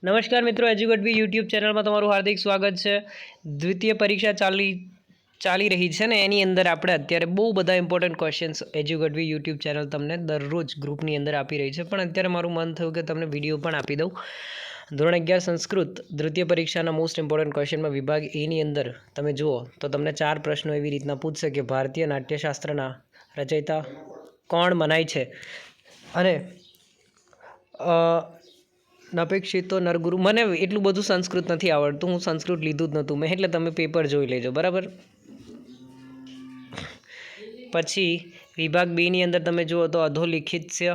નમસ્કાર મિત્રો, એજ્યુકેટવી યુટ્યુબ ચેનલમાં તમારું હાર્દિક સ્વાગત છે. દ્વિતીય પરીક્ષા ચાલી રહી છે ને એની અંદર આપણે અત્યારે બહુ બધા ઇમ્પોર્ટન્ટ ક્વેશ્ચન્સ એજ્યુકેટવી યુટ્યુબ ચેનલ તમને દરરોજ ગ્રુપની અંદર આપી રહી છે. પણ અત્યારે મારું મન થયું કે તમને વિડીયો પણ આપી દઉં. ધોરણ 11 સંસ્કૃત દ્વિતીય પરીક્ષાના મોસ્ટ ઇમ્પોર્ટન્ટ ક્વેશ્ચનમાં વિભાગ એની અંદર તમે જુઓ તો તમને 4 પ્રશ્નો એવી રીતના પૂછશે કે ભારતીય નાટ્યશાસ્ત્રના રચયિતા કોણ મનાય છે અને નપેક્ષિત તો નરગુરુ. મને એટલું બધું સંસ્કૃત નથી આવડતું, હું સંસ્કૃત લીધું જ નહોતું મેં, એટલે તમે પેપર જોઈ લેજો, બરાબર. પછી વિભાગ બીની અંદર તમે જુઓ તો અધોલિખિત્ય.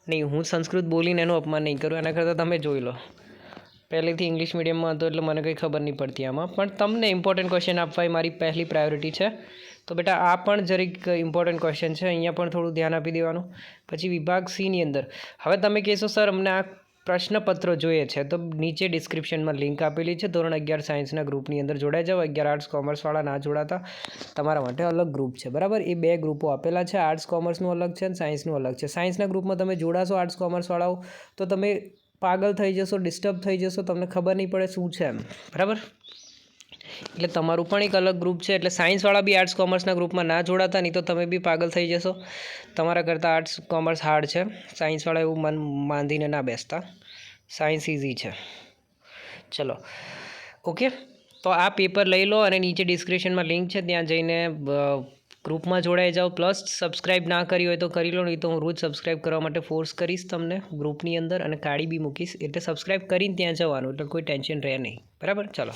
નહીં, હું સંસ્કૃત બોલીને એનું અપમાન નહીં કરું, એના કરતાં તમે જોઈ લો. પહેલેથી ઇંગ્લિશ મીડિયમમાં હતો એટલે મને કંઈ ખબર નહીં પડતી આમાં, પણ તમને ઇમ્પોર્ટન્ટ ક્વેશ્ચન આપવા એ મારી પહેલી પ્રાયોરિટી છે. તો બેટા આ પણ જરીક ઇમ્પોર્ટન્ટ ક્વેશ્ચન છે, અહીંયા પણ થોડું ધ્યાન આપી દેવાનું. પછી વિભાગ સીની અંદર હવે તમે કહેશો સર અમને આ પ્રશ્નપત્રો જોઈએ છે, તો નીચે ડિસ્ક્રિપ્શનમાં લિંક આપેલી છે. ધોરણ 11 સાયન્સના ગ્રુપની અંદર જોડાઈ જાઓ. 11 આર્ટ્સ કોમર્સવાળા ના જોડાતા, તમારા માટે અલગ ગ્રુપ છે, બરાબર. એ 2 ગ્રુપો આપેલા છે, આર્ટ્સ કોમર્સનું અલગ છે અને સાયન્સનું અલગ છે. સાયન્સના ગ્રુપમાં તમે જોડાશો આર્ટ્સ કોમર્સવાળાઓ તો તમે પાગલ થઈ જશો, ડિસ્ટર્બ થઈ જશો, તમને ખબર નહીં પડે શું છે એમ, બરાબર. એટલે તમારું પણ એક અલગ ગ્રુપ છે. એટલે સાયન્સવાળા બી આર્ટ્સ કોમર્સના ગ્રુપમાં ના જોડાતા, નહીં તો તમે બી પાગલ થઈ જશો. તમારા કરતાં આર્ટ્સ કોમર્સ હાર્ડ છે, સાયન્સવાળા એવું મન બાંધીને ના બેસતા. સાયન્સ ઇઝી છે. ચલો, ઓકે. તો આ પેપર લઈ લો અને નીચે ડિસ્ક્રિપ્શનમાં લિંક છે, ત્યાં જઈને ગ્રુપમાં જોડાઈ જાઓ. પ્લસ સબસ્ક્રાઈબ ના કરી હોય તો કરી લો, નહીં તો હું રોજ સબસ્ક્રાઈબ કરવા માટે ફોર્સ કરીશ તમને ગ્રુપની અંદર અને કાઢી બી મૂકીશ. એટલે સબસ્ક્રાઈબ કરીને ત્યાં જવાનું, એટલે કોઈ ટેન્શન રહે નહીં, બરાબર. ચલો.